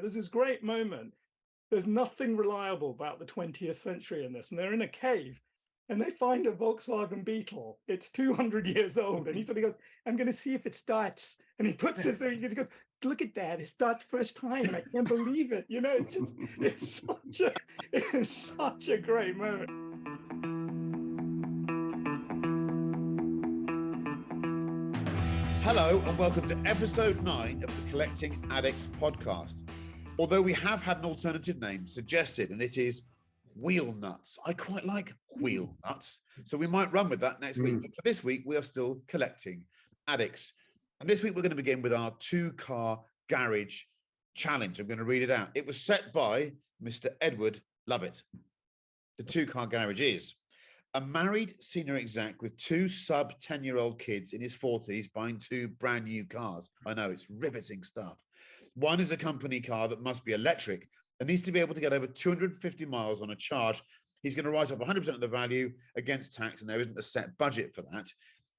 there's this great moment. There's nothing reliable about the 20th century in this, and they're in a cave. And they find a Volkswagen Beetle. It's 200 years old. And he sort of goes, I'm going to see if it starts. And he puts this there. He goes, look at that. It starts first time. I can't believe it. You know, it's such a great moment. Hello and welcome to episode 9 of the Collecting Addicts podcast. Although we have had an alternative name suggested, and it is Wheel Nuts. I quite like Wheel Nuts, so we might run with that next week. But for this week, we are still collecting addicts. And this week, we're going to begin with our 2-car garage challenge. I'm going to read it out. It was set by Mr. Edward Lovett. The 2-car garage is a married senior exec with 2 sub-10-year-old kids in his 40s buying 2 brand new cars. I know, it's riveting stuff. One is a company car that must be electric and needs to be able to get over 250 miles on a charge. He's going to write off 100% of the value against tax, and there isn't a set budget for that.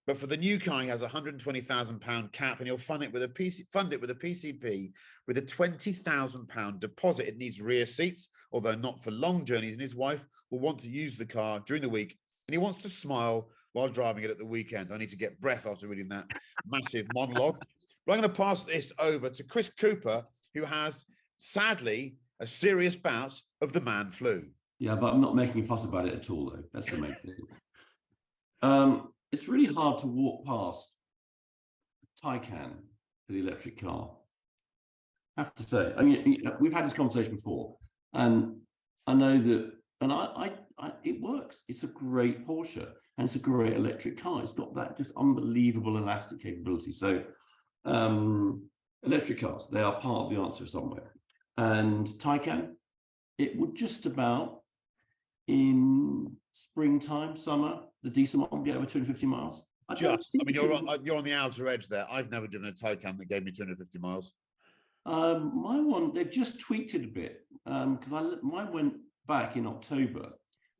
But for the new car, he has a £120,000 cap, and he'll fund it with a PCP with a £20,000 deposit. It needs rear seats, although not for long journeys, and his wife will want to use the car during the week, and he wants to smile while driving it at the weekend. I need to get breath after reading that massive monologue. But I'm going to pass this over to Chris Cooper, who has, sadly, a serious bout of the man flu. Yeah, but I'm not making a fuss about it at all, though. That's the main thing. It's really hard to walk past Taycan for the electric car. I have to say, I mean, we've had this conversation before, and I know that, and it works. It's a great Porsche, and it's a great electric car. It's got that just unbelievable elastic capability. So, electric cars, they are part of the answer somewhere. And Taycan, it would just about in springtime, summer, the decent one get over 250 miles. You're on the outer edge there. I've never driven a Taycan that gave me 250 miles. My one, they've just tweaked it a bit because mine went back in October.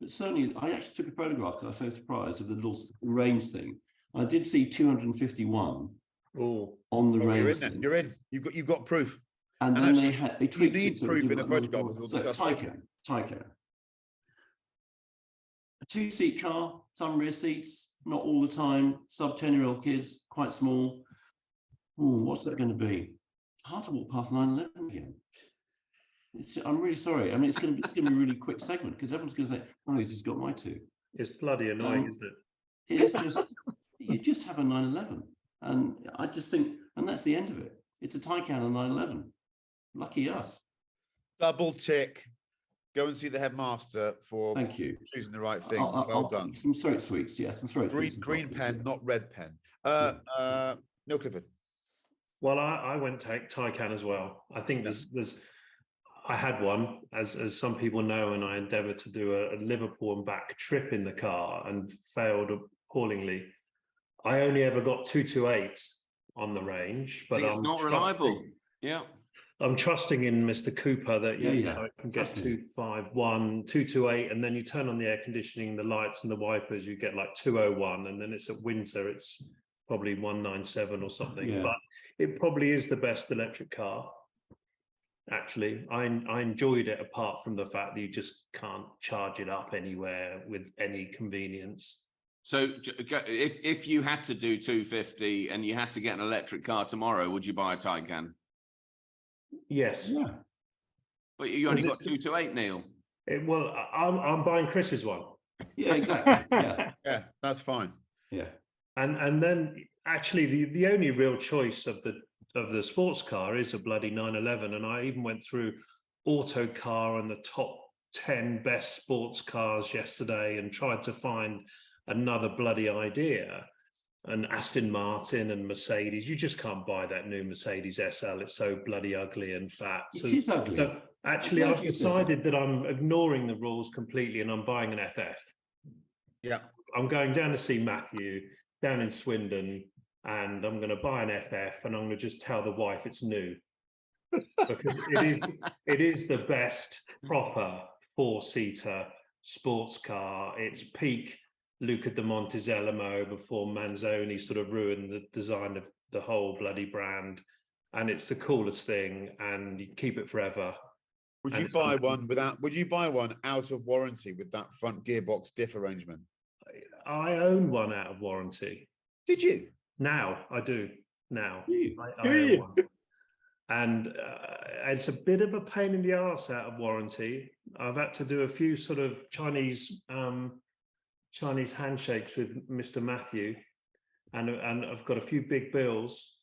But certainly, I actually took a photograph because I was so surprised of the little range thing. I did see 251 on the range. You're in. You've got proof. And then they tweaked it. You need proof in a photograph, as we'll discuss. Taycan. A 2-seat car, some rear seats, not all the time, sub-10-year-old kids, quite small. What's that going to be? It's hard to walk past 911 again. I'm really sorry. I mean, it's going to be a really quick segment because everyone's going to say, oh, he's just got my 2. It's bloody annoying, isn't it? It is just, you just have a 911. And I just think, and that's the end of it. It's a Taycan and 911. Lucky us. Double tick. Go and see the headmaster for Thank you. Choosing the right things. Well done. Some throat sweets, yes. Some throat sweets. Green pen, not red pen. Neil Clifford. Well, I went Taycan as well. I think I had one, as some people know, and I endeavoured to do a Liverpool and back trip in the car and failed appallingly. I only ever got 228 on the range, but it's not reliable. Yeah. I'm trusting in Mr. Cooper that you know, it can get 251, 228, and then you turn on the air conditioning, the lights and the wipers, you get like 201, and then it's at winter, it's probably 197 or something. Yeah. But it probably is the best electric car. Actually, I enjoyed it apart from the fact that you just can't charge it up anywhere with any convenience. So if you had to do 250 and you had to get an electric car tomorrow, would you buy a Taycan? Yes. Yeah. But you only got 228, Neil. Well, I'm buying Chris's one. Yeah, exactly. Yeah, that's fine. Yeah. And then actually the only real choice of the sports car is a bloody 911. And I even went through Autocar and the top 10 best sports cars yesterday and tried to find another bloody idea. And Aston Martin and Mercedes, you just can't buy that new Mercedes SL. It's so bloody ugly and fat. It is ugly. So actually, I've decided that I'm ignoring the rules completely and I'm buying an FF. Yeah. I'm going down to see Matthew down in Swindon and I'm going to buy an FF and I'm going to just tell the wife it's new. Because it is the best proper 4-seater sports car. It's peak Luca de Montezemolo before Manzoni sort of ruined the design of the whole bloody brand. and it's the coolest thing, and you keep it forever. Would you buy one without? Would you buy one out of warranty with that front gearbox diff arrangement? I own one out of warranty. Did you? Now I do. Now I Do own you? one. And it's a bit of a pain in the arse out of warranty. I've had to do a few sort of Chinese handshakes with Mr. Matthew, and I've got a few big bills.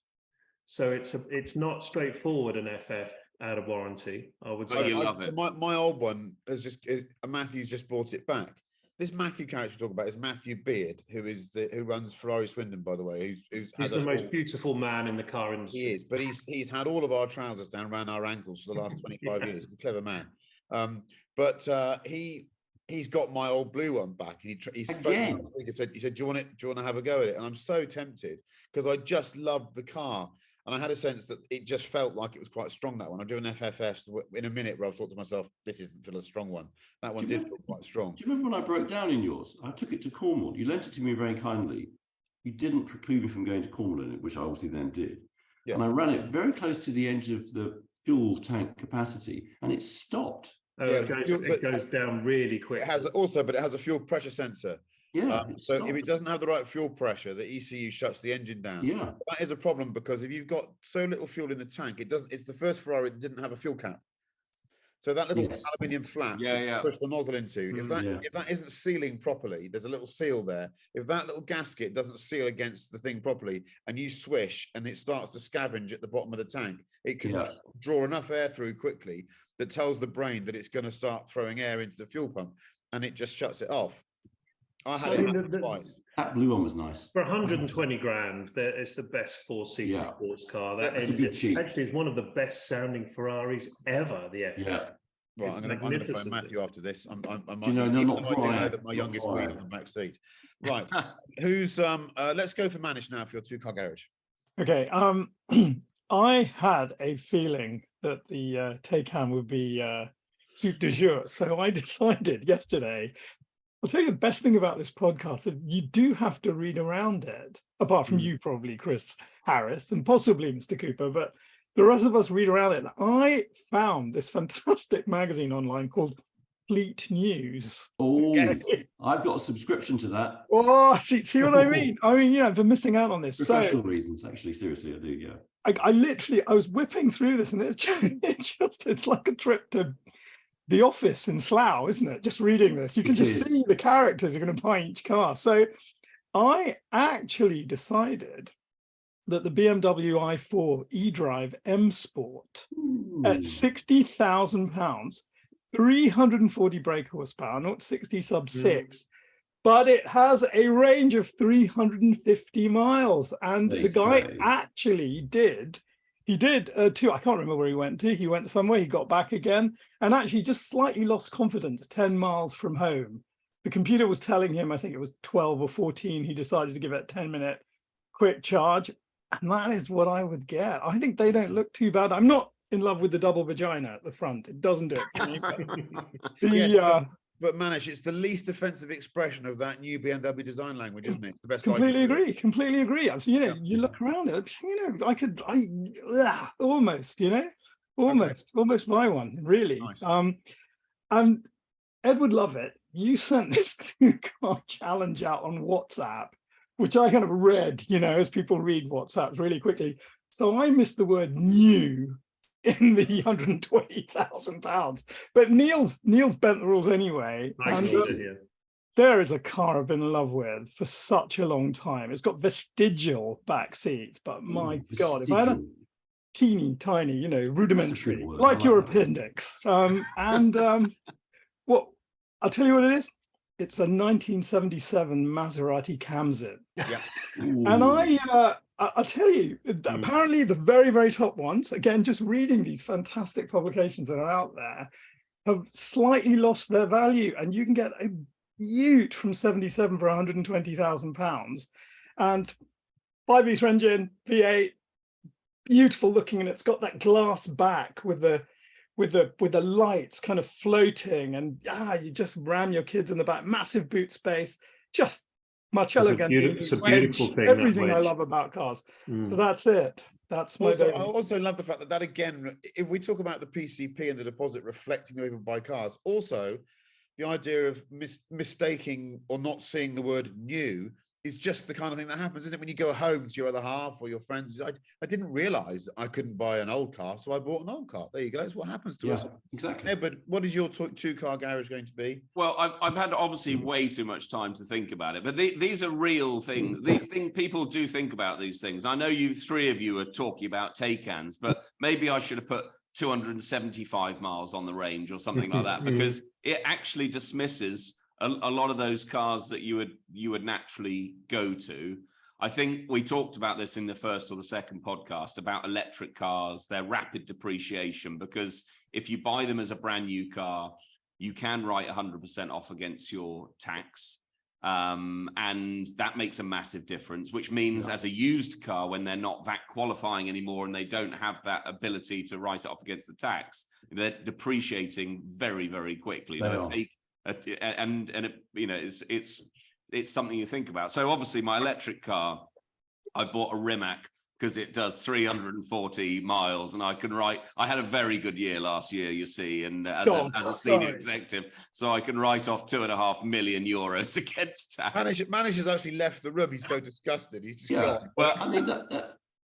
So it's not straightforward an FF out of warranty, I would say. So my old one Matthew's just brought it back. This Matthew character we're talking about is Matthew Beard, who runs Ferrari Swindon, by the way. He's the most beautiful man in the car industry. He is, but he's had all of our trousers down around our ankles for the last 25 years. He's a clever man. But he's got my old blue one back. He said, do you want to have a go at it? And I'm so tempted because I just loved the car. And I had a sense that it just felt like it was quite strong, that one. I'm doing FFFs in a minute where I thought to myself, this isn't feel a strong one. That one did feel quite strong. Do you remember when I broke down in yours? I took it to Cornwall. You lent it to me very kindly. You didn't preclude me from going to Cornwall in it, which I obviously then did. Yeah. And I ran it very close to the edge of the fuel tank capacity, and it stopped. Oh, yeah, it goes down really quick. It has but it has a fuel pressure sensor. Yeah. So if it doesn't have the right fuel pressure, the ECU shuts the engine down. Yeah. That is a problem because if you've got so little fuel in the tank, it's the first Ferrari that didn't have a fuel cap. So that little aluminium flap push the nozzle into, if that isn't sealing properly, there's a little seal there. If that little gasket doesn't seal against the thing properly and you swish and it starts to scavenge at the bottom of the tank, it can draw enough air through quickly that tells the brain that it's going to start throwing air into the fuel pump, and it just shuts it off. I had it twice. That blue one was nice. For 120 grand, it's the best four-seater sports car. That engine actually is one of the best sounding Ferraris ever. The FF. Yeah. Right, I'm going to phone Matthew after this. I might know that my youngest weed on the back seat. Right, who's let's go for Manish now for your two-car garage. Okay, I had a feeling that the Taycan would be suit du jour, so I decided yesterday. I'll tell you the best thing about this podcast is you do have to read around it, apart from you probably, Chris Harris, and possibly Mr. Cooper, but the rest of us read around it. And I found this fantastic magazine online called Fleet News. Oh, I've got a subscription to that. Oh, see what I mean? I mean, for missing out on this. Professional reasons, actually, seriously, I do, yeah. I was whipping through this, and it's like a trip to The Office in Slough, isn't it? Just reading this, you can just see the characters you're going to buy each car. So I actually decided that the BMW i4 eDrive M Sport at £60,000, 340 brake horsepower, not 60 sub 6, but it has a range of 350 miles. And the guy actually did. He did two. I can't remember where he went to. He went somewhere, he got back again, and actually just slightly lost confidence 10 miles from home. The computer was telling him, I think it was 12 or 14. He decided to give it a 10-minute quick charge. And that is what I would get. I think they don't look too bad. I'm not in love with the double vagina at the front. It doesn't do it for me. But Manish, it's the least offensive expression of that new BMW design language, isn't it? It's the best. Completely agree. So, you look around it, almost buy one, really. Nice. And Edward Lovett, you sent this two-car challenge out on WhatsApp, which I kind of read, as people read WhatsApps really quickly. So I missed the word new in the £120,000. But Neil's bent the rules anyway. There is a car I've been in love with for such a long time. It's got vestigial back seats, but my God, if I had a teeny tiny, rudimentary, like your appendix. Well, I'll tell you what it is. It's a 1977 Maserati Camzin. Yeah. And I'll tell you, apparently the very, very top ones, again, just reading these fantastic publications that are out there, have slightly lost their value. And you can get a Ute from 77 for £120,000. And 5-litre engine, V8, beautiful looking, and it's got that glass back with the lights kind of floating, and you just ram your kids in the back, massive boot space, just much elegant. It's a beautiful thing. Everything I love about cars. So that's it. That's my Also, I baby. also love the fact that again, if we talk about the PCP and the deposit reflecting the way people buy cars, also the idea of mistaking or not seeing the word new is just the kind of thing that happens, isn't it? When you go home to your other half or your friends, I didn't realize I couldn't buy an old car, so I bought an old car. There you go. It's what happens to us. Exactly. Yeah, but what is your two-car garage going to be? Well, I've had obviously way too much time to think about it, but these are real things. People do think about these things. I know three of you are talking about Taycans, but maybe I should have put 275 miles on the range or something like that, because it actually dismisses a lot of those cars that you would naturally go to. I think we talked about this in the first or the second podcast about electric cars, their rapid depreciation, because if you buy them as a brand new car, you can write 100% off against your tax. And that makes a massive difference, which means as a used car, when they're not VAT qualifying anymore and they don't have that ability to write it off against the tax, they're depreciating very, very quickly. And it's something you think about. So obviously my electric car, I bought a Rimac because it does 340 miles, and I had a very good year last year, you see, and as a senior executive, so I can write off €2.5 million against tax. Manish has actually left the room. He's so disgusted. He's just gone. Well, I mean,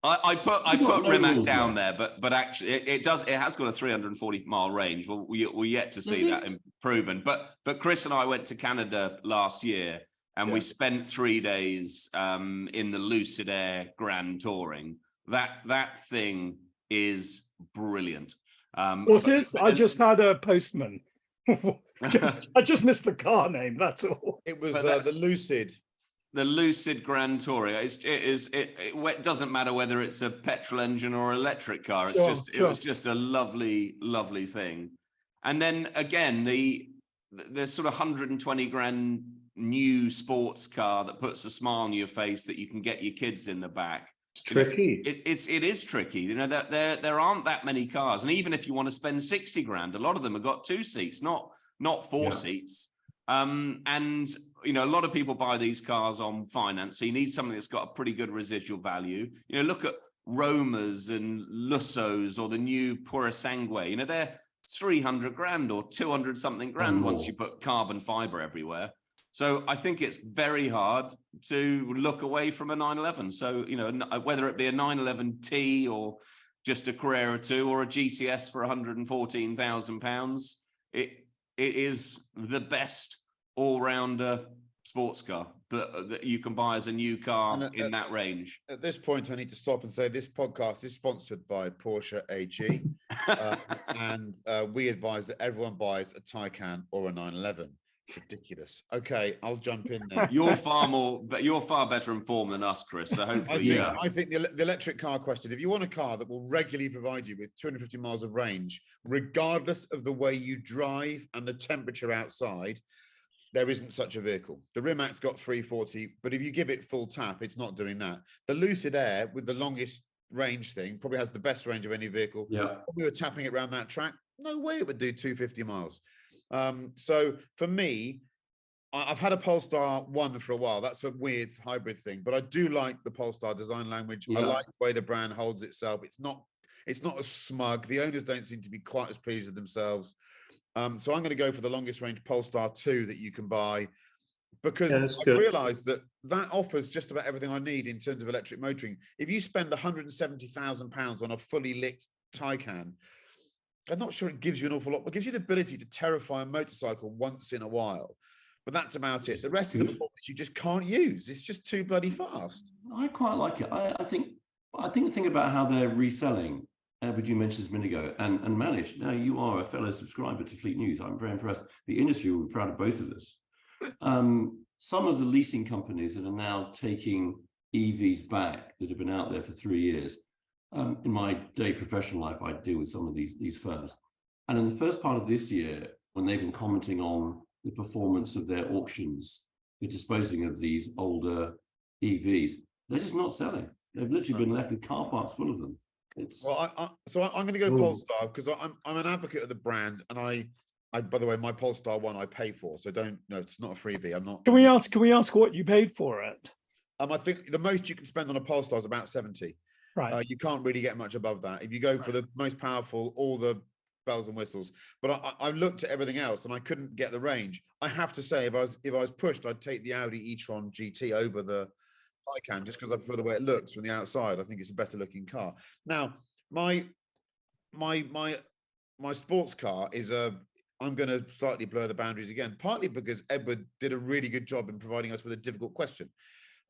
I put Rimac down there, but actually it has got a 340-mile range. Well, we're yet to see that proven. But Chris and I went to Canada last year, and we spent 3 days in the Lucid Air Grand Touring. That thing is brilliant. What is? I just had a postman. I just missed the car name. That's all. It was the Lucid. The Lucid Grand Touring. It doesn't matter whether it's a petrol engine or electric car. It was just a lovely, lovely thing. And then again, the sort of 120 grand new sports car that puts a smile on your face that you can get your kids in the back. It's tricky. It is tricky. You know, that there aren't that many cars, and even if you want to spend 60 grand, a lot of them have got 2 seats, not 4 seats. And you know, a lot of people buy these cars on finance, so you need something that's got a pretty good residual value. You know, look at Romas and Lussos or the new Purosangue. You know, they're 300 grand or 200 something grand once you put carbon fiber everywhere. So I think it's very hard to look away from a 911. So, you know, whether it be a 911T or just a Carrera 2 or a GTS for £114,000, it is the best all-rounder sports car that you can buy as a new car in that range. At this point, I need to stop and say this podcast is sponsored by Porsche AG, and we advise that everyone buys a Taycan or a 911. Ridiculous. Okay, I'll jump in then. You're far better informed than us, Chris. So hopefully, I think the electric car question. If you want a car that will regularly provide you with 250 miles of range, regardless of the way you drive and the temperature outside, there isn't such a vehicle. The Rimac's got 340, but if you give it full tap, it's not doing that. The Lucid Air with the longest range thing probably has the best range of any vehicle. Yeah, if we were tapping it around that track, no way it would do 250 miles. So for me, I've had a Polestar 1 for a while. That's a weird hybrid thing, but I do like the Polestar design language. I like the way the brand holds itself. It's not as smug. The owners don't seem to be quite as pleased with themselves. So I'm going to go for the longest range Polestar 2 that you can buy, because I've realized that offers just about everything I need in terms of electric motoring. If you spend £170,000 on a fully lit Taycan, I'm not sure it gives you an awful lot. It gives you the ability to terrify a motorcycle once in a while, but that's about it. The rest of the performance you just can't use. It's just too bloody fast. I quite like it. I think the thing about how they're reselling, but you mentioned this a minute ago, and Manish, now you are a fellow subscriber to Fleet News. I'm very impressed. The industry will be proud of both of us. Some of the leasing companies that are now taking EVs back that have been out there for 3 years. In my day professional life, I deal with some of these firms. And in the first part of this year, when they've been commenting on the performance of their auctions for disposing of these older EVs, they're just not selling. They've literally been left with car parks full of them. So I'm going to go Polestar because I'm an advocate of the brand, and I by the way, my Polestar 1 I pay for, so it's not a freebie. I'm not. Can we ask what you paid for it? I think the most you can spend on a Polestar is about 70. Right. You can't really get much above that. If you go for the most powerful, all the bells and whistles. But I looked at everything else and I couldn't get the range. I have to say, if I was pushed, I'd take the Audi e-tron GT over the Taycan just because I prefer the way it looks from the outside. I think it's a better looking car. Now, my sports car is I'm going to slightly blur the boundaries again, partly because Edward did a really good job in providing us with a difficult question.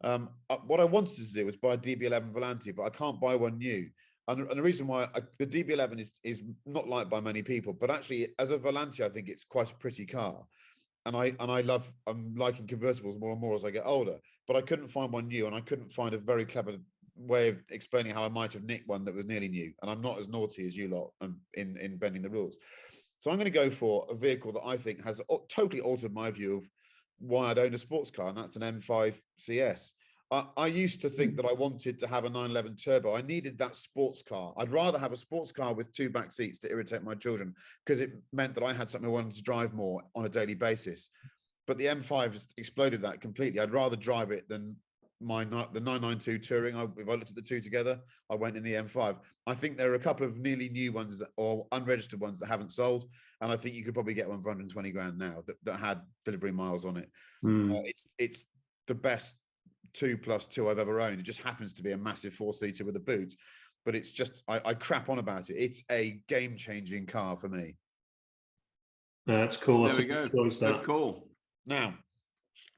What I wanted to do was buy a DB11 Volante, but I can't buy one new. And the reason why the DB11 is not liked by many people, but actually as a Volante, I think it's quite a pretty car. And I'm liking convertibles more and more as I get older, but I couldn't find one new, and I couldn't find a very clever way of explaining how I might have nicked one that was nearly new. And I'm not as naughty as you lot in bending the rules. So I'm going to go for a vehicle that I think has totally altered my view of why I'd own a sports car, and that's an M5 CS. I used to think that I wanted to have a 911 turbo. I needed that sports car. I'd rather have a sports car with 2 back seats to irritate my children, because it meant that I had something I wanted to drive more on a daily basis. But the M5 has exploded that completely. I'd rather drive it than the 992 Touring. If I looked at the two together, I went in the M5. I think there are a couple of nearly new ones or unregistered ones that haven't sold, and I think you could probably get one for 120 grand now that had delivery miles on it. It's the best 2+2 I've ever owned. It just happens to be a massive 4-seater with a boot, but it's just I crap on about it. It's a game-changing car for me. That's cool. There we go. Good call. Now,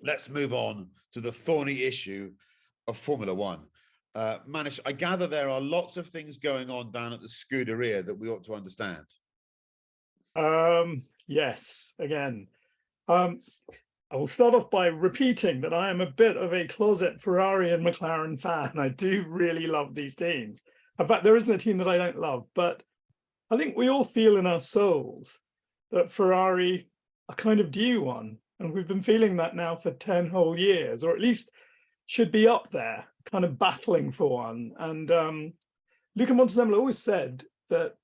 let's move on to the thorny issue of Formula One. Manish, I gather there are lots of things going on down at the Scuderia that we ought to understand. Yes, again. I will start off by repeating that I am a bit of a closet Ferrari and McLaren fan. I do really love these teams. In fact, there isn't a team that I don't love, but I think we all feel in our souls that Ferrari are kind of due one. And we've been feeling that now for 10 whole years, or at least should be up there, kind of battling for one. And Luca Montenemolo always said that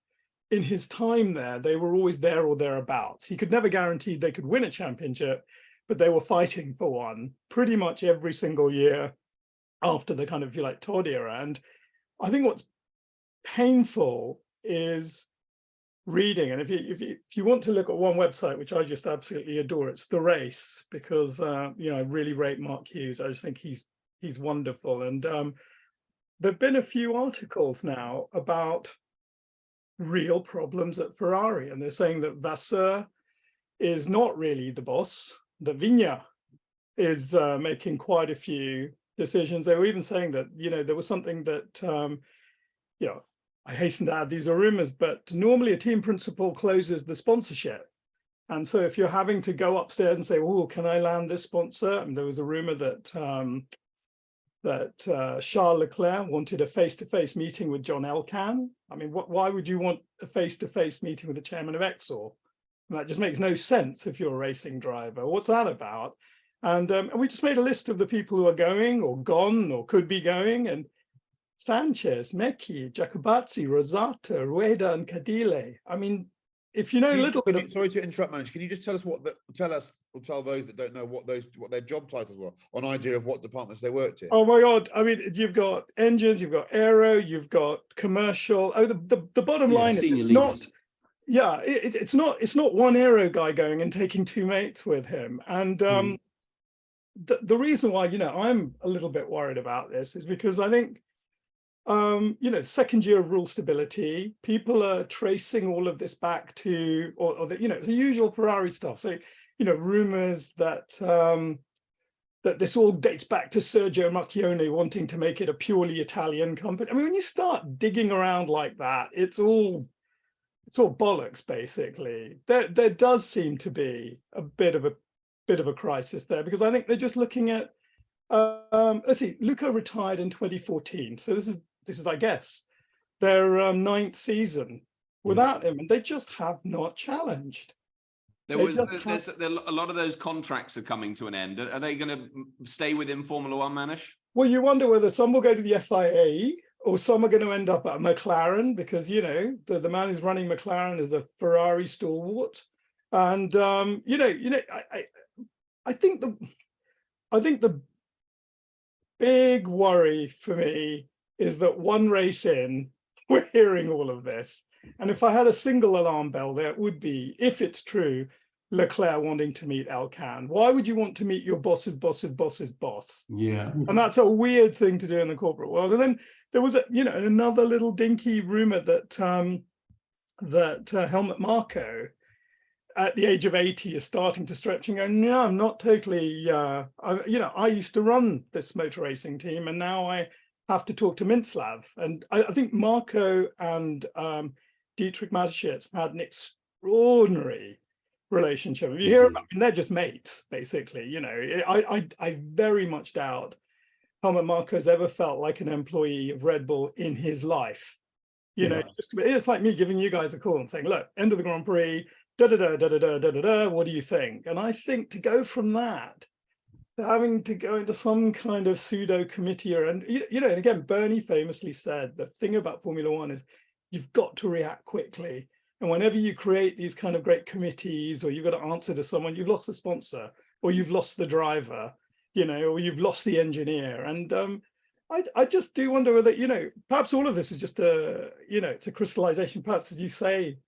in his time there, they were always there or thereabouts. He could never guarantee they could win a championship, but they were fighting for one pretty much every single year after the kind of, if you like, Todd era. And I think what's painful is reading, and if you want to look at one website which I just absolutely adore, it's The Race, because I really rate Mark Hughes. I just think he's wonderful. And there've been a few articles now about real problems at Ferrari, and they're saying that Vasseur is not really the boss, that Vigna is making quite a few decisions. They were even saying that there was something that I hasten to add, these are rumors, but normally a team principal closes the sponsorship. And so if you're having to go upstairs and say, oh, can I land this sponsor? And there was a rumor that Charles Leclerc wanted a face-to-face meeting with John Elkann. I mean, why would you want a face-to-face meeting with the chairman of Exor? And that just makes no sense if you're a racing driver. What's that about? And we just made a list of the people who are going or gone or could be going. And Sanchez, Mecchi, Jacobazzi, Rosata, Rueda, and Cadile. I mean, if you know a little bit of... Sorry to interrupt, Manish. Can you just tell those that don't know what their job titles were, an idea of what departments they worked in? Oh my God. I mean, you've got engines, you've got aero, you've got commercial. Oh, the bottom line is it's not... Yeah, it's not one aero guy going and taking 2 mates with him. And the reason why, I'm a little bit worried about this is because I think second year of rule stability, people are tracing all of this back to, it's the usual Ferrari stuff. So, rumors that that this all dates back to Sergio Marchionne wanting to make it a purely Italian company. I mean, when you start digging around like that, it's all bollocks, basically. There does seem to be a bit of a crisis there, because I think they're just looking at, let's see, Luca retired in 2014. So this is, I guess, their 9th season without him, and they just have not challenged. A lot of those contracts are coming to an end. Are they going to stay within Formula One, Manish? Well, you wonder whether some will go to the FIA or some are going to end up at McLaren, because the man who's running McLaren is a Ferrari stalwart, and I think the big worry for me is that one race in, we're hearing all of this. And if I had a single alarm bell there, it would be, if it's true, Leclerc wanting to meet Alcan. Why would you want to meet your boss's boss's boss's boss? Yeah. And that's a weird thing to do in the corporate world. And then there was another little dinky rumor that Helmut Marko at the age of 80 is starting to stretch and go, no, I'm not totally, I used to run this motor racing team and now I have to talk to Mintzlav. And I think Marko and Dietrich Mateschitz had an extraordinary relationship. If you hear about them, they're just mates, basically. I very much doubt Helmut Marko's ever felt like an employee of Red Bull in his life. It's like me giving you guys a call and saying, look, end of the Grand Prix, what do you think? And I think to go from that to having to go into some kind of pseudo committee, and again, Bernie famously said the thing about Formula One is you've got to react quickly. And whenever you create these kind of great committees, or you've got to answer to someone, you've lost the sponsor, or you've lost the driver, or you've lost the engineer. And I just do wonder whether, perhaps all of this is just it's a crystallization, perhaps, as you say,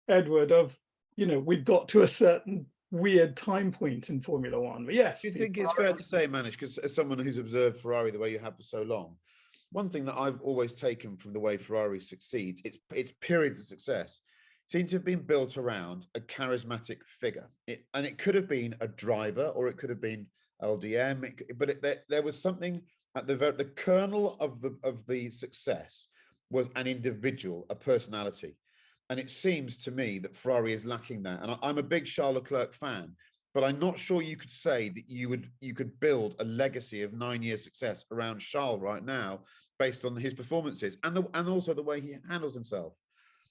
Edward, of, we've got to a certain weird time point in Formula One. But yes. Do you think it's fair to say, Manish, because as someone who's observed Ferrari the way you have for so long, one thing that I've always taken from the way Ferrari succeeds, its periods of success, seem to have been built around a charismatic figure. And it could have been a driver, or it could have been LDM, there was something at the kernel of the success was an individual, a personality. And it seems to me that Ferrari is lacking that. And I'm a big Charles Leclerc fan, but I'm not sure you could say that you could build a legacy of 9 years success around Charles right now based on his performances and also the way he handles himself.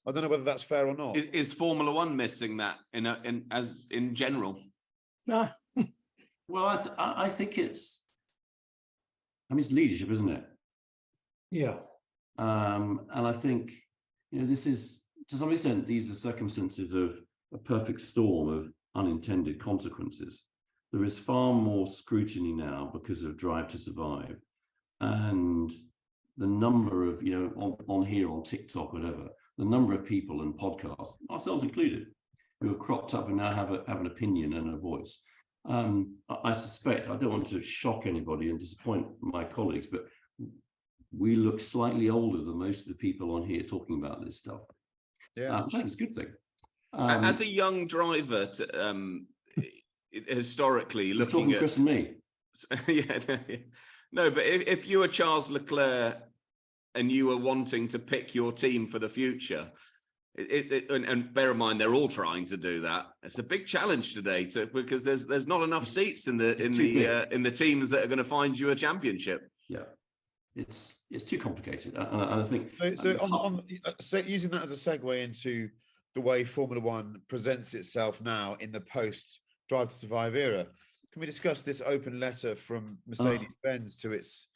I don't know whether that's fair or not. Is Formula One missing that in general? Nah. Well, I think it's leadership, isn't it? Yeah. And I think, this is, to some extent, these are circumstances of a perfect storm of unintended consequences. There is far more scrutiny now because of Drive to Survive. And the number of, on here, on TikTok, whatever, the number of people and podcasts, ourselves included, who have cropped up and now have an opinion and a voice. I suspect, I don't want to shock anybody and disappoint my colleagues, but we look slightly older than most of the people on here talking about this stuff. Yeah, which I think is a good thing. As a young driver, historically, looking at Chris and me. No, but if you were Charles Leclerc and you were wanting to pick your team for the future, and bear in mind they're all trying to do that. It's a big challenge today because there's not enough seats in the teams that are going to find you a championship. Yeah, it's too complicated, and I think so using that as a segue into the way Formula One presents itself now in the post Drive to Survive era. Can we discuss this open letter from Mercedes-Benz to its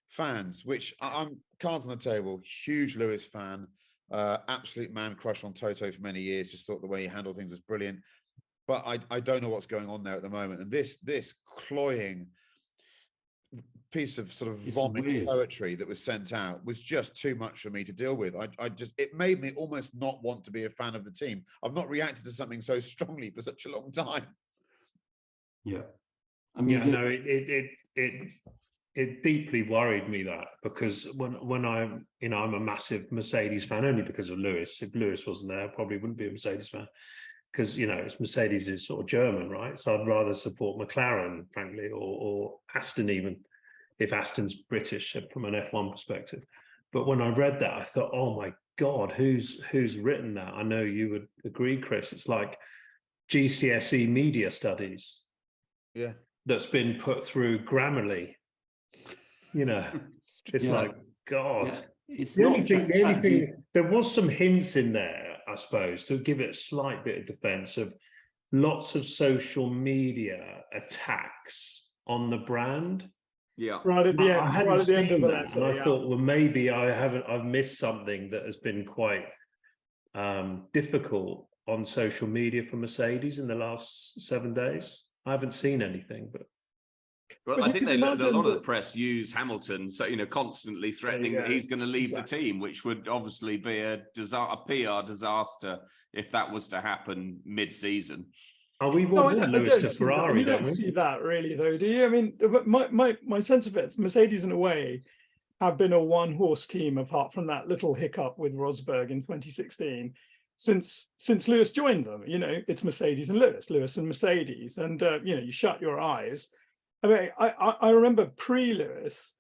fans, which I'm cards on the table, huge Lewis fan, absolute man crush on Toto for many years, just thought the way he handled things was brilliant. But I don't know what's going on there at the moment. And this cloying piece of sort of vomit poetry that was sent out was just too much for me to deal with. It made me almost not want to be a fan of the team. I've not reacted to something so strongly for such a long time. Yeah. It deeply worried me that, because when I'm a massive Mercedes fan only because of Lewis. If Lewis wasn't there, I probably wouldn't be a Mercedes fan, because it's Mercedes is sort of German, right? So I'd rather support McLaren, frankly, or Aston, even if Aston's British from an F1 perspective. But when I read that, I thought, oh my God, who's written that? I know you would agree, Chris. It's like GCSE media studies. Yeah. That's been put through Grammarly. It's like, God. Yeah. It's the only thing, there was some hints in there, I suppose, to give it a slight bit of defense of lots of social media attacks on the brand. Yeah. Right at the end. I hadn't right at the end seen of the that, letter. and I thought, well, maybe I've missed something that has been quite difficult on social media for Mercedes in the last 7 days. I haven't seen anything, but Well, But I you think can a imagine lot of the that- press use Hamilton, so constantly threatening you that go. he's going to leave Exactly. the team, which would obviously be a PR disaster if that was to happen mid-season. Oh, we No, want Lewis to see that. Ferrari, You don't don't we? see that really, though, do you? I mean, but my sense of it, Mercedes in a way have been a one-horse team apart from that little hiccup with Rosberg in 2016. Since Lewis joined them, it's Mercedes and Lewis and Mercedes, and you shut your eyes. I mean, I remember pre-Lewis,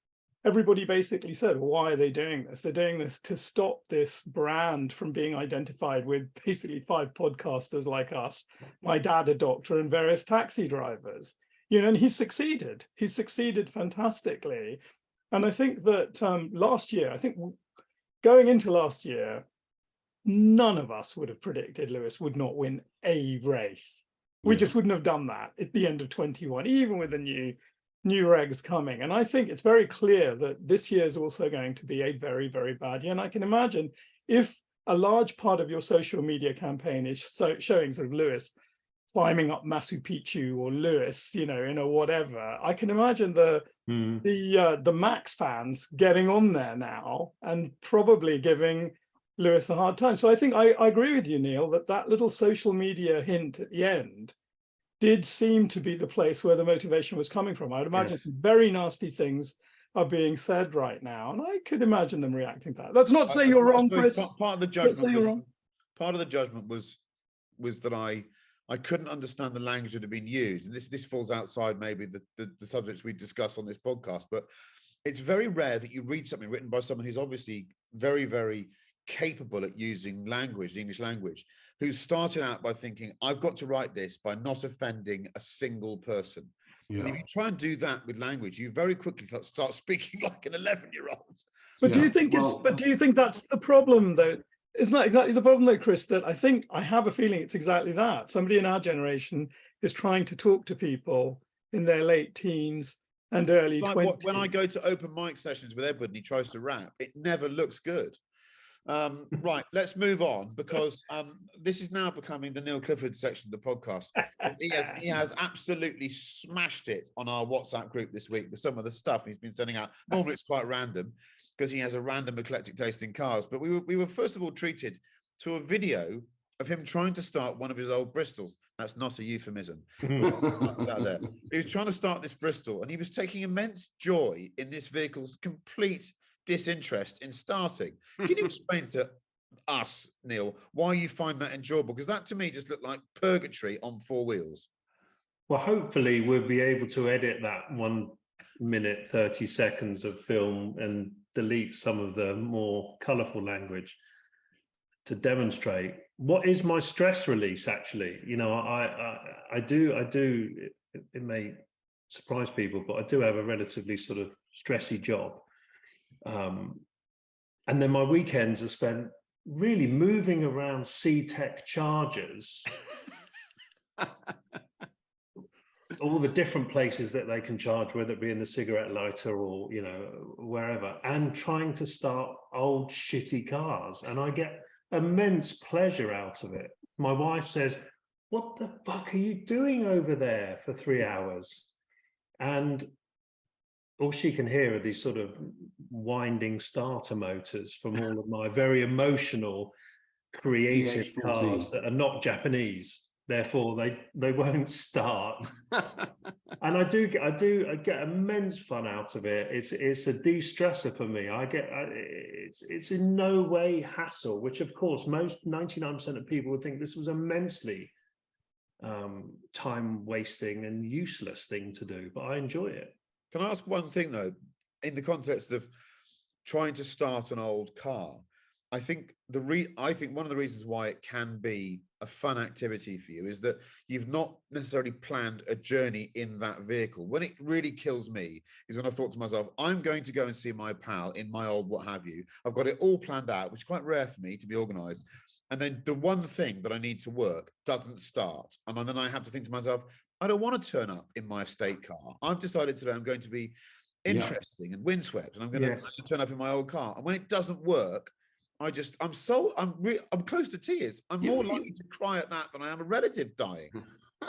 everybody basically said, well, why are they doing this? They're doing this to stop this brand from being identified with basically 5 podcasters like us, my dad, a doctor, and various taxi drivers. And he's succeeded. He's succeeded fantastically. And I think that last year, going into last year, none of us would have predicted Lewis would not win a race. We just wouldn't have done that at the end of 21, even with the new regs coming. And I think it's very clear that this year is also going to be a very, very bad year. And I can imagine if a large part of your social media campaign is showing sort of Lewis climbing up Machu Picchu or Lewis, in a whatever, I can imagine the Max fans getting on there now and probably giving Lewis a hard time. So I think I agree with you, Neil, that little social media hint at the end did seem to be the place where the motivation was coming from. I'd imagine some very nasty things are being said right now, and I could imagine them reacting to that. That's not to say you're wrong, Chris. Part of the judgment was that I couldn't understand the language that had been used, and this falls outside maybe the subjects we discuss on this podcast, but it's very rare that you read something written by someone who's obviously very, very capable at using language, the English language, who started out by thinking, I've got to write this by not offending a single person. Yeah. And if you try and do that with language, you very quickly start speaking like an 11-year-old. But do you think do you think that's the problem, though? Isn't that exactly the problem, though, Chris? That I have a feeling it's exactly that. Somebody in our generation is trying to talk to people in their late teens and early 20s. When I go to open mic sessions with Edward and he tries to rap, it never looks good. Right, let's move on, because this is now becoming the Neil Clifford section of the podcast. He has absolutely smashed it on our WhatsApp group this week with some of the stuff he's been sending out. Normally it's quite random because he has a random eclectic taste in cars, but we were first of all treated to a video of him trying to start one of his old Bristols. That's not a euphemism. Out there. He was trying to start this Bristol, and he was taking immense joy in this vehicle's complete disinterest in starting. Can you explain to us, Neil, why you find that enjoyable? Because that to me just looked like purgatory on 4 wheels. Well, hopefully we'll be able to edit that 1 minute 30 seconds of film and delete some of the more colourful language to demonstrate what is my stress release. Actually, I do. It may surprise people, but I do have a relatively sort of stressy job. And then my weekends are spent really moving around C-Tech chargers, all the different places that they can charge, whether it be in the cigarette lighter or, wherever, and trying to start old shitty cars. And I get immense pleasure out of it. My wife says, what the fuck are you doing over there for 3 hours? And all she can hear are these sort of winding starter motors from all of my very emotional, creative cars that are not Japanese. Therefore, they won't start. And I get immense fun out of it. It's a de-stressor for me. It's in no way hassle, which of course 99% of people would think this was immensely time wasting and useless thing to do, but I enjoy it. Can I ask one thing, though, in the context of trying to start an old car? I think one of the reasons why it can be a fun activity for you is that you've not necessarily planned a journey in that vehicle. When it really kills me is when I thought to myself, I'm going to go and see my pal in my old what have you. I've got it all planned out, which is quite rare for me to be organised. And then the one thing that I need to work doesn't start. And then I have to think to myself, I don't want to turn up in my estate car. I've decided today I'm going to be interesting and windswept, and I'm going to turn up in my old car. And when it doesn't work, I'm close to tears. I'm more likely to cry at that than I am a relative dying.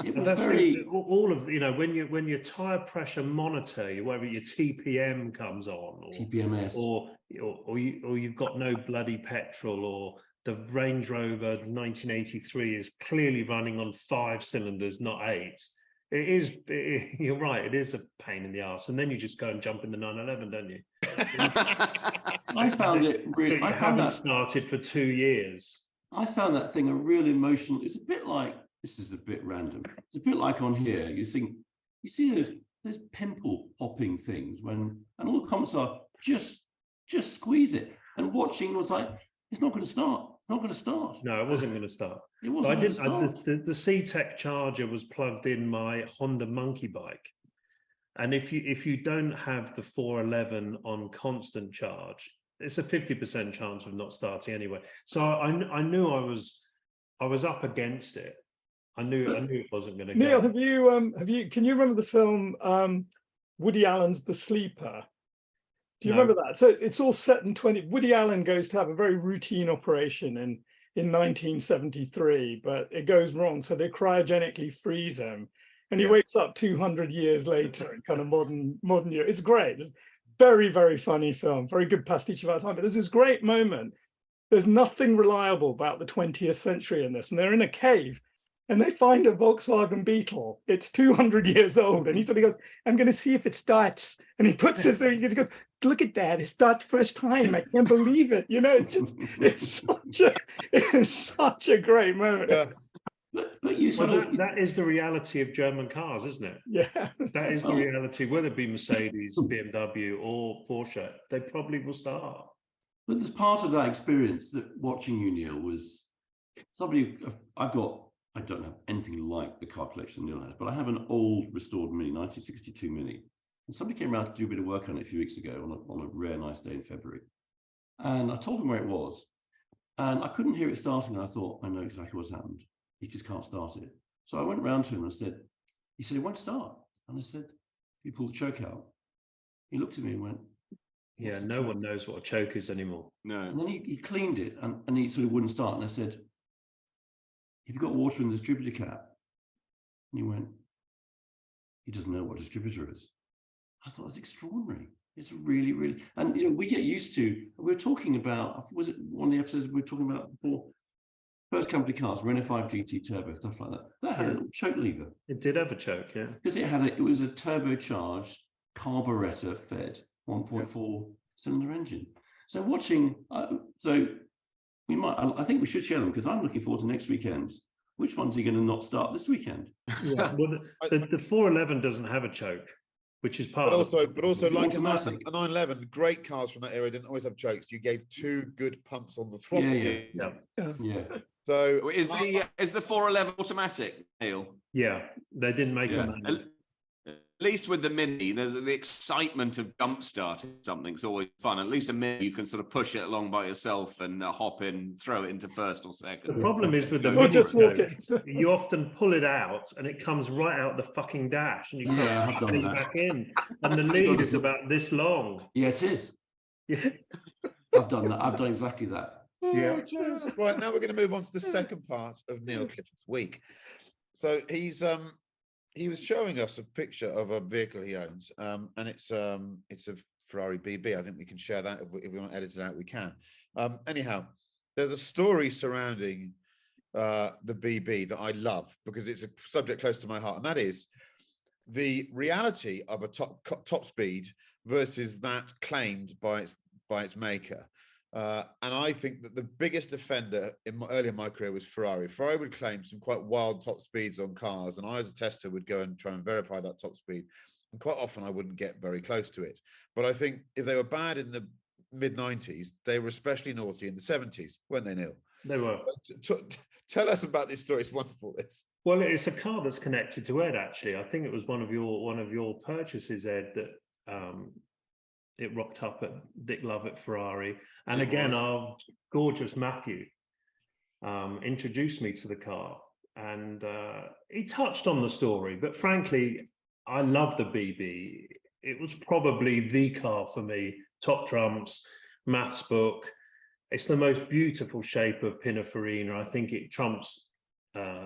It And was that's very. all of when your tire pressure monitor, whether your TPM comes on, TPMS. or you've got no bloody petrol, or the Range Rover 1983 is clearly running on 5 cylinders, not 8. It is. You're right. It is a pain in the arse, and then you just go and jump in the 911, don't you? I found it really. I haven't started for 2 years. I found that thing a real emotional. It's a bit like, this is a bit random. It's a bit like on here. You see those pimple popping things and all the comments are just squeeze it. And watching was like, it's not going to start. Not going to start. No, it wasn't going to start. It wasn't going to start. The C-Tech charger was plugged in my Honda Monkey bike, and if you don't have the 411 on constant charge, it's a 50% chance of not starting anyway. So I knew I was up against it. I knew it wasn't going to go. Neil, can you remember the film Woody Allen's The Sleeper? Do you remember that? So it's all set in Woody Allen goes to have a very routine operation in 1973, but it goes wrong. So they cryogenically freeze him, and he wakes up 200 years later in kind of modern year. It's great. It's very, very funny film. Very good pastiche of our time. But there's this great moment. There's nothing reliable about the 20th century in this, and they're in a cave. And they find a Volkswagen Beetle. It's 200 years old. And he sort of goes, I'm going to see if it starts. And he puts this there. He goes, look at that. It starts first time. I can't believe it. It's such a great moment. Yeah. But you sort of... that is the reality of German cars, isn't it? Yeah. That is the reality, whether it be Mercedes, BMW or Porsche, they probably will start. But there's part of that experience that watching you, Neil, was somebody... I don't have anything like the car collection Neil has, but I have an old restored Mini, 1962 Mini. And somebody came around to do a bit of work on it a few weeks ago on a rare nice day in February. And I told him where it was. And I couldn't hear it starting. And I thought, I know exactly what's happened. He just can't start it. So I went round to him and he said, it won't start. And I said, he pulled the choke out. He looked at me and went, yeah, no one knows what a choke is anymore. No. And then he cleaned it and he sort of wouldn't start. And I said, have you got water in the distributor cap? And he went, he doesn't know what a distributor is. I thought it was extraordinary. It's really, really, and we get used to, we were talking about, was it one of the episodes we were talking about before? First company cars, Renault 5 GT Turbo, stuff like that. That had a little choke lever. It did have a choke, yeah. Because it was a turbocharged, carburetor fed 1.4 cylinder engine. So watching, I think we should share them because I'm looking forward to next weekend's. Which one's he going to not start this weekend? Yeah, well, the 411 doesn't have a choke, which is part but of also like a automatic. 911, great cars from that era didn't always have chokes. You gave 2 good pumps on the throttle. Yeah. So is the 411 automatic, Neil? Yeah, they didn't make it. At least with the Mini, there's the excitement of jump starting something's always fun. At least a Mini, you can sort of push it along by yourself and hop in, throw it into first or second. The problem is with the Or just walk it. You often pull it out and it comes right out the fucking dash and you can't put it back in. And the lead is about this long. Yeah, it is. Yeah. I've done that. I've done exactly that. yeah. Right, now we're going to move on to the second part of Neil Clifford's week. So he was showing us a picture of a vehicle he owns, and it's a Ferrari BB. I think we can share that if we want to edit it out, we can. Anyhow, there's a story surrounding the BB that I love because it's a subject close to my heart, and that is the reality of a top speed versus that claimed by its maker. And I think that the biggest offender early in my career was Ferrari. Ferrari would claim some quite wild top speeds on cars, and I as a tester would go and try and verify that top speed. And quite often I wouldn't get very close to it. But I think if they were bad in the mid-90s, they were especially naughty in the 70s, weren't they, Neil? They were. Tell us about this story. It's wonderful, this. Well, it's a car that's connected to Ed, actually. I think it was one of your purchases, Ed, that it rocked up at Dick Lovett Ferrari. And again, our gorgeous Matthew introduced me to the car. And he touched on the story. But frankly, I love the BB. It was probably the car for me. Top trumps, maths book. It's the most beautiful shape of Pininfarina. I think it trumps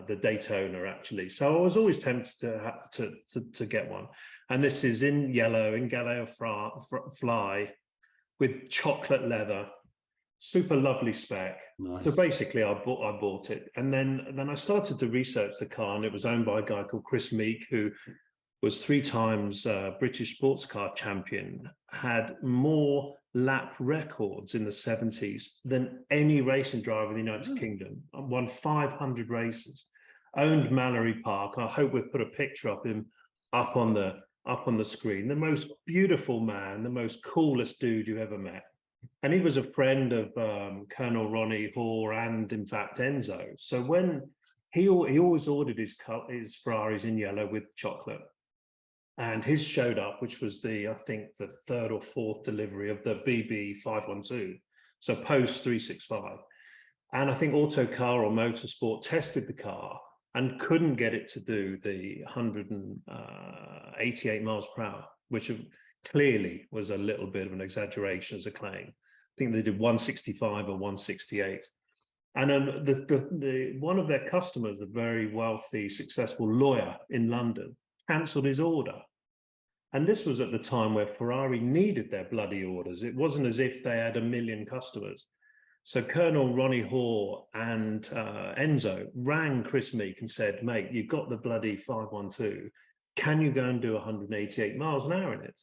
the Daytona actually. So I was always tempted to get one. And this is in yellow, in Galileo Fly, with chocolate leather, super lovely spec. Nice. So basically, I bought it, and then I started to research the car, and it was owned by a guy called Chris Meek, who was 3 times British sports car champion, had more lap records in the 70s than any racing driver in the United Kingdom. Won 500 races, owned Mallory Park. I hope we've put a picture of him up on the screen. The most beautiful man, the most coolest dude you ever met. And he was a friend of Colonel Ronnie Hoare and, in fact, Enzo. So when he always ordered his Ferraris in yellow with chocolate. And his showed up, which was I think the 3rd or 4th delivery of the BB 512, so post 365. And I think Autocar or Motorsport tested the car and couldn't get it to do the 188 miles per hour, which clearly was a little bit of an exaggeration as a claim. I think they did 165 or 168. And one of their customers, a very wealthy, successful lawyer in London, cancelled his order. And this was at the time where Ferrari needed their bloody orders. It wasn't as if they had 1 million customers. So Colonel Ronnie Hoare and Enzo rang Chris Meek and said, mate, you've got the bloody 512. Can you go and do 188 miles an hour in it?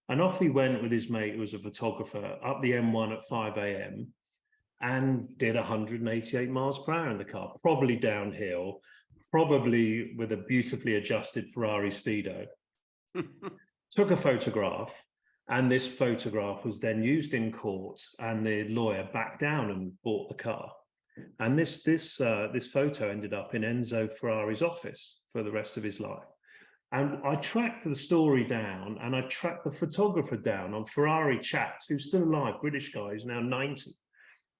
And off he went with his mate, who was a photographer, up the M1 at 5 a.m. and did 188 miles per hour in the car, probably downhill, probably with a beautifully adjusted Ferrari Speedo. Took a photograph, and this photograph was then used in court, and the lawyer backed down and bought the car. And this photo ended up in Enzo Ferrari's office for the rest of his life. And I tracked the story down, and I tracked the photographer down on Ferrari Chats, who's still alive, British guy, who's now 90,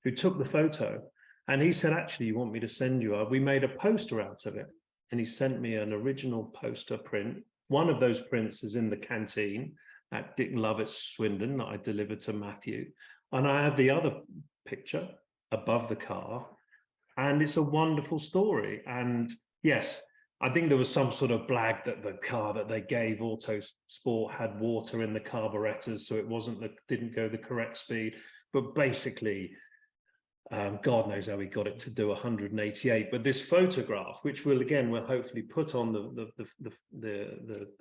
who took the photo. And he said, actually, you want me to send you? We made a poster out of it. And he sent me an original poster print. One of those prints is in the canteen at Dick Lovett's Swindon that I delivered to Matthew. And I have the other picture above the car. And it's a wonderful story. And yes, I think there was some sort of blag that the car that they gave Autosport had water in the carburetors, so it didn't go the correct speed. But basically, God knows how he got it to do 188. But this photograph, which we'll hopefully put on the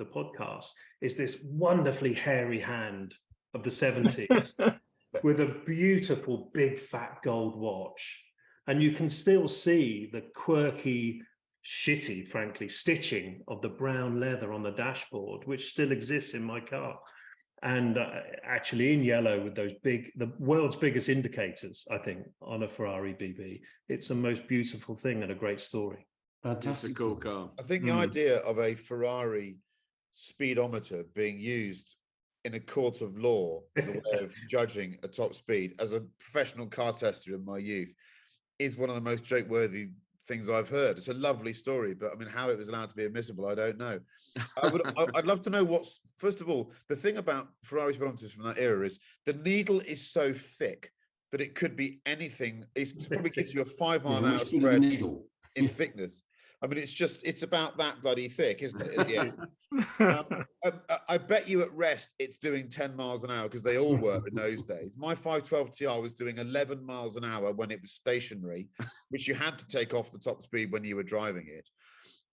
podcast, is this wonderfully hairy hand of the 70s with a beautiful big fat gold watch, and you can still see the quirky, shitty, frankly, stitching of the brown leather on the dashboard, which still exists in my car. And actually in yellow with those the world's biggest indicators, I think, on a Ferrari BB. It's the most beautiful thing and a great story. That's a cool car. I think the idea of a Ferrari speedometer being used in a court of law as a way of judging a top speed, as a professional car tester in my youth, is one of the most joke-worthy things I've heard. It's a lovely story, but I mean, how it was allowed to be admissible, I don't know. I'd love to know first of all, the thing about Ferrari speedometers from that era is the needle is so thick that it could be anything. It probably gives you a 5 mile an hour spread in thickness. I mean, it's about that bloody thick, isn't it? At the end. I bet you at rest it's doing 10 miles an hour, because they all were in those days. My 512 TR was doing 11 miles an hour when it was stationary, which you had to take off the top speed when you were driving it.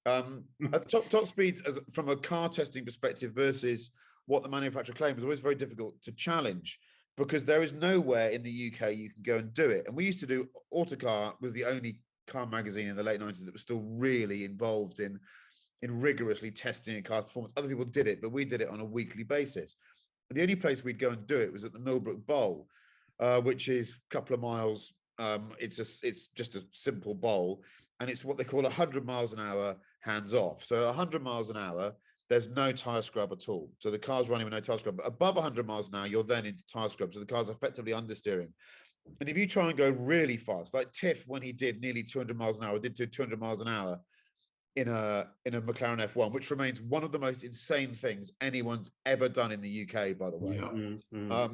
At top speed, from a car testing perspective versus what the manufacturer claimed, was always very difficult to challenge, because there is nowhere in the UK you can go and do it. And we used to do, Autocar was the only car magazine in the late 90s that was still really involved in rigorously testing a car's performance. Other people did it, but we did it on a weekly basis. And the only place we'd go and do it was at the Millbrook Bowl, which is a couple of miles. It's just a simple bowl, and it's what they call 100 miles an hour hands off. So 100 miles an hour, there's no tire scrub at all. So the car's running with no tire scrub. But above 100 miles an hour, you're then into tire scrub. So the car's effectively understeering. And if you try and go really fast, like Tiff, when he did nearly 200 miles an hour, did do 200 miles an hour in a McLaren F1, which remains one of the most insane things anyone's ever done in the UK, by the way. Yeah.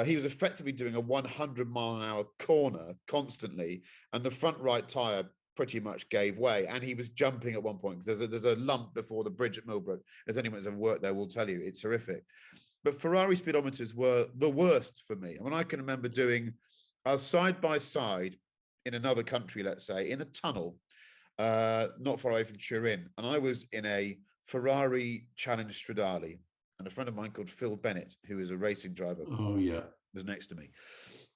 He was effectively doing a 100 mile an hour corner constantly, and the front right tire pretty much gave way, and he was jumping at one point because there's a lump before the bridge at Millbrook. As anyone who's ever worked there will tell you, it's horrific. But Ferrari speedometers were the worst for me. I mean, I can remember I was side by side in another country, let's say, in a tunnel, not far away from Turin, and I was in a Ferrari Challenge Stradale, and a friend of mine called Phil Bennett, who is a racing driver, was next to me.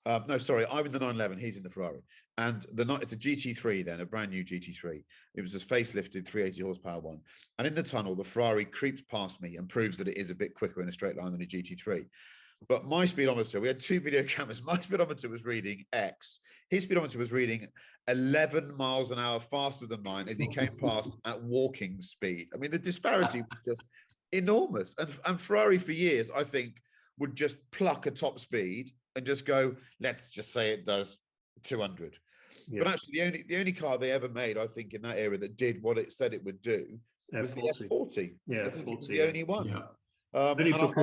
No, sorry, I'm in the 911. He's in the Ferrari, and it's a GT3 then, a brand new GT3. It was a facelifted 380 horsepower one. And in the tunnel, the Ferrari creeps past me and proves that it is a bit quicker in a straight line than a GT3. But my speedometer, we had 2 video cameras. My speedometer was reading X. His speedometer was reading 11 miles an hour faster than mine as he came past at walking speed. I mean, the disparity was just enormous. And Ferrari for years, I think, would just pluck a top speed and just go, let's just say it does 200. Yeah. But actually, the only car they ever made, I think, in that era that did what it said it would do was the F40. Yeah, I think it was the only one. Yeah.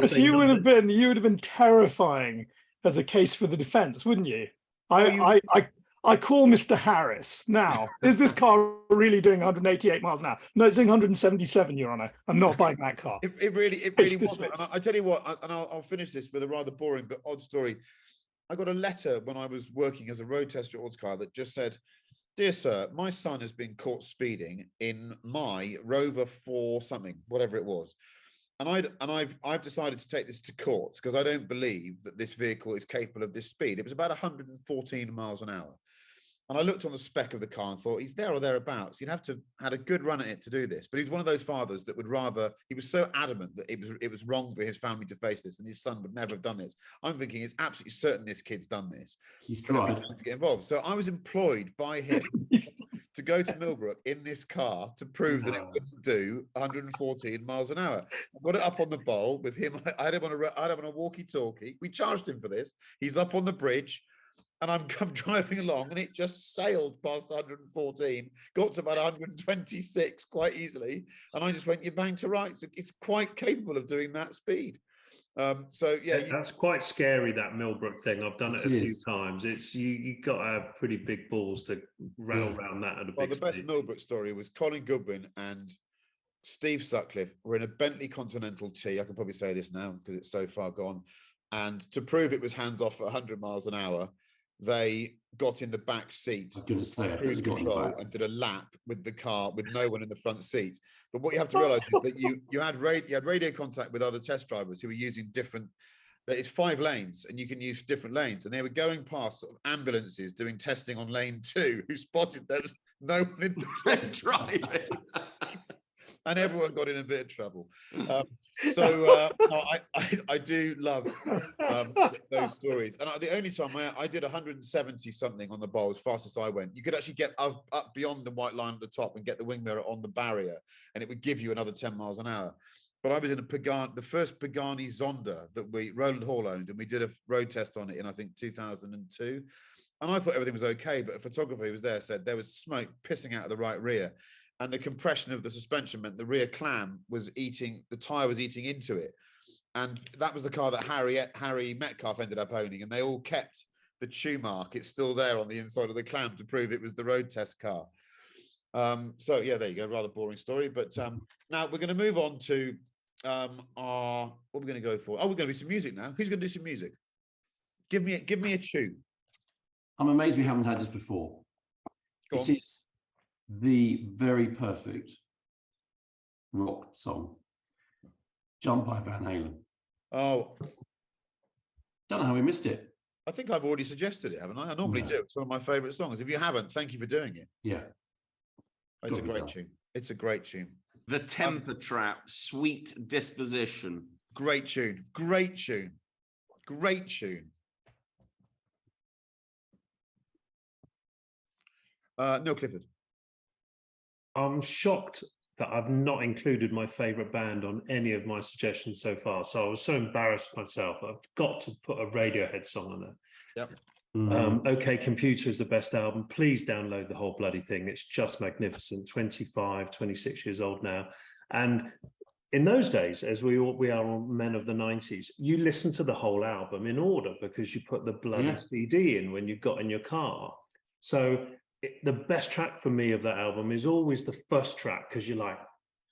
So you would have been terrifying as a case for the defense, wouldn't you? I call Mr. Harris now. Is this car really doing 188 miles an hour? No, it's doing 177, Your Honor. I'm not buying that car. It really wasn't. And I tell you what, and I'll finish this with a rather boring but odd story. I got a letter when I was working as a road tester at Ordscar that just said, "Dear sir, my son has been caught speeding in my Rover 4 something, whatever it was. And I've decided to take this to court because I don't believe that this vehicle is capable of this speed." It was about 114 miles an hour. And I looked on the spec of the car and thought, he's there or thereabouts. You'd have to had a good run at it to do this. But he's one of those fathers that would rather, he was so adamant that it was wrong for his family to face this and his son would never have done this. I'm thinking it's absolutely certain this kid's done this. He's tried to get involved. So I was employed by him to go to Millbrook in this car to prove that it wouldn't do 114 miles an hour. I got it up on the bowl with him. I had him on a walkie-talkie. We charged him for this. He's up on the bridge. And I'm driving along and it just sailed past 114, got to about 126 quite easily. And I just went, you bang to right. So it's quite capable of doing that speed. So yeah. That's quite scary, that Millbrook thing. I've done it a few times. It's you got to have pretty big balls to rattle around that at a big speed. The best Millbrook story was Colin Goodwin and Steve Sutcliffe were in a Bentley Continental T. I can probably say this now because it's so far gone. And to prove it was hands off at 100 miles an hour, they got in the back seat, cruise control, and did a lap with the car with no one in the front seat. But what you have to realize is that you had radio contact with other test drivers who were using different. It's 5 lanes, and you can use different lanes. And they were going past sort of ambulances doing testing on lane 2, who spotted there was no one in the front driving. And everyone got in a bit of trouble. I do love those stories. And the only time I did 170 something on the bowl as fast as I went, you could actually get up beyond the white line at the top and get the wing mirror on the barrier, and it would give you another 10 miles an hour. But I was in the first Pagani Zonda that Roland Hall owned, and we did a road test on it in, I think, 2002. And I thought everything was okay, but a photographer who was there said there was smoke pissing out of the right rear. And the compression of the suspension meant the rear clam was the tyre was eating into it. And that was the car that Harry Metcalf ended up owning. And they all kept the chew mark. It's still there on the inside of the clam to prove it was the road test car. So yeah, there you go. Rather boring story. But now we're going to move on to what are we going to go for? Oh, we're going to do some music now. Who's going to do some music? Give me a tune. I'm amazed we haven't had this before. This is the very perfect rock song, Jump by Van Halen. Oh, don't know how we missed it. I think I've already suggested it, haven't I? I normally do. It's one of my favorite songs. If you haven't, thank you for doing it. Yeah, it's a great tune. It's a great tune. The Temper Trap, Sweet Disposition. Great tune. No, Clifford. I'm shocked that I've not included my favourite band on any of my suggestions so far. So I was so embarrassed myself. I've got to put a Radiohead song on there. Yep. OK Computer is the best album. Please download the whole bloody thing. It's just magnificent. 26 years old now. And in those days, as we are men of the 90s, you listen to the whole album in order because you put the bloody CD in when you got in your car. So the best track for me of that album is always the first track, because you're like,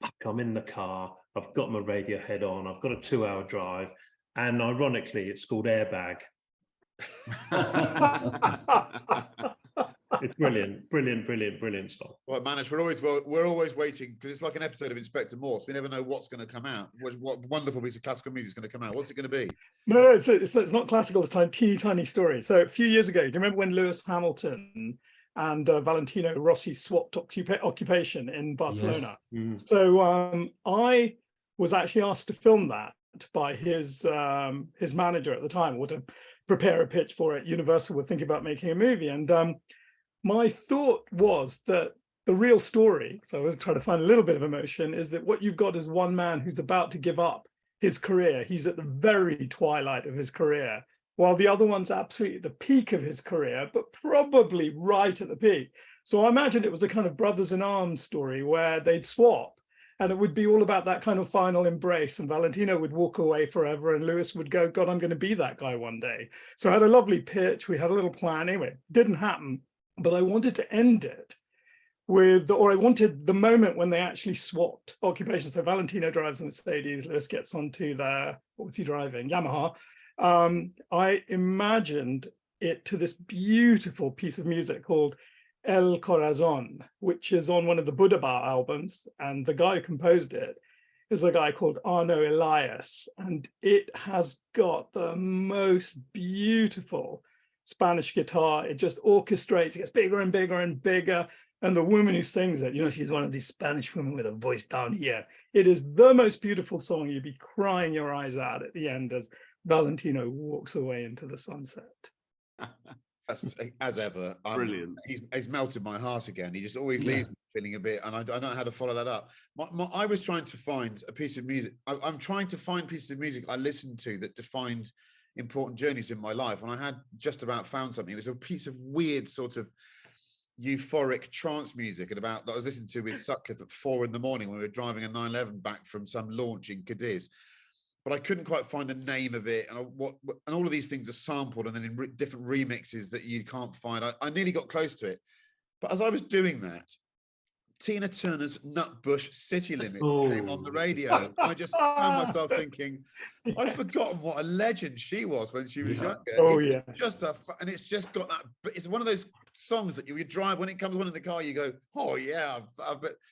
fuck, I'm in the car, I've got my radio head on, I've got a 2-hour drive, and ironically, it's called Airbag. It's brilliant song. Well, Manish, we're always waiting, because it's like an episode of Inspector Morse. We never know what's going to come out. What wonderful piece of classical music is going to come out? What's it going to be? No, it's not classical this time. Teeny tiny story. So a few years ago, do you remember when Lewis Hamilton and Valentino Rossi swapped occupation in Barcelona? Yes. So I was actually asked to film that by his manager at the time, or to prepare a pitch for it. Universal were thinking about making a movie, and my thought was that the real story, so I was trying to find a little bit of emotion, is that what you've got is one man who's about to give up his career. He's at the very twilight of his career, while the other one's absolutely at the peak of his career, but probably right at the peak. So I imagined it was a kind of brothers in arms story where they'd swap, and it would be all about that kind of final embrace, and Valentino would walk away forever, and Lewis would go, God, I'm going to be that guy one day. So I had a lovely pitch. We had a little plan. Anyway, it didn't happen. But I wanted to end it with, or I wanted the moment when they actually swapped occupations. So Valentino drives a Mercedes, Lewis gets onto their, what was he driving? Yamaha. I imagined it to this beautiful piece of music called El Corazon, which is on one of the Buddha Bar albums. And the guy who composed it is a guy called Arno Elias. And it has got the most beautiful Spanish guitar. It just orchestrates, it gets bigger and bigger and bigger. And the woman who sings it, she's one of these Spanish women with a voice down here. It is the most beautiful song. You'd be crying your eyes out at the end as Valentino walks away into the sunset. As ever, Brilliant. He's melted my heart again. He just always leaves me feeling a bit, and I don't know how to follow that up. I was trying to find a piece of music. I'm trying to find pieces of music I listened to that defined important journeys in my life, and I had just about found something. It was a piece of weird sort of euphoric trance music, that I was listening to with Sutcliffe at 4 a.m. when we were driving a 911 back from some launch in Cadiz. But I couldn't quite find the name of it, and all of these things are sampled and then in different remixes that you can't find. I nearly got close to it, but as I was doing that, Tina Turner's Nutbush City Limits came on the radio. I just found myself thinking, I'd forgotten what a legend she was when she was younger. And it's just got that. But it's one of those songs that you drive, when it comes on in the car, you go, oh yeah.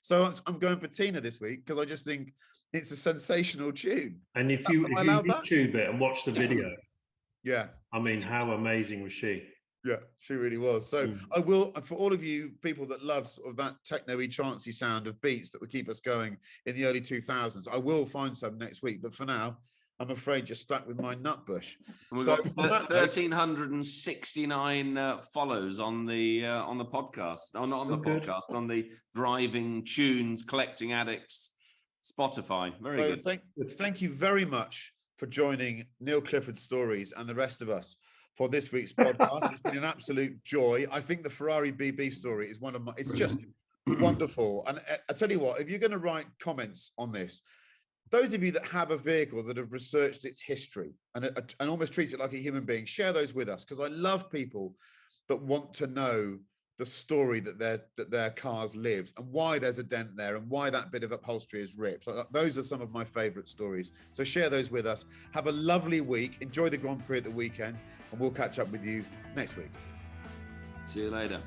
So I'm going for Tina this week, because I just think it's a sensational tune. And if you YouTube it and watch the video, I mean, how amazing was she? Yeah, she really was. So I will, for all of you people that love sort of that techno-y, trancey sound of beats that would keep us going in the early 2000s, I will find some next week. But for now, I'm afraid you're stuck with my Nutbush. We've got 1,369 follows on the podcast. Oh, not on the podcast, on the Driving Tunes Collecting Addicts Spotify. Very good. Thank you very much for joining Neil Clifford Stories and the rest of us for this week's podcast. It's been an absolute joy. I think the Ferrari BB story is it's just wonderful. And I tell you what, if you're going to write comments on this, those of you that have a vehicle that have researched its history and almost treat it like a human being, share those with us, because I love people that want to know the story that their cars lived and why there's a dent there and why that bit of upholstery is ripped. So those are some of my favorite stories. So share those with us. Have a lovely week. Enjoy the Grand Prix at the weekend, and we'll catch up with you next week. See you later.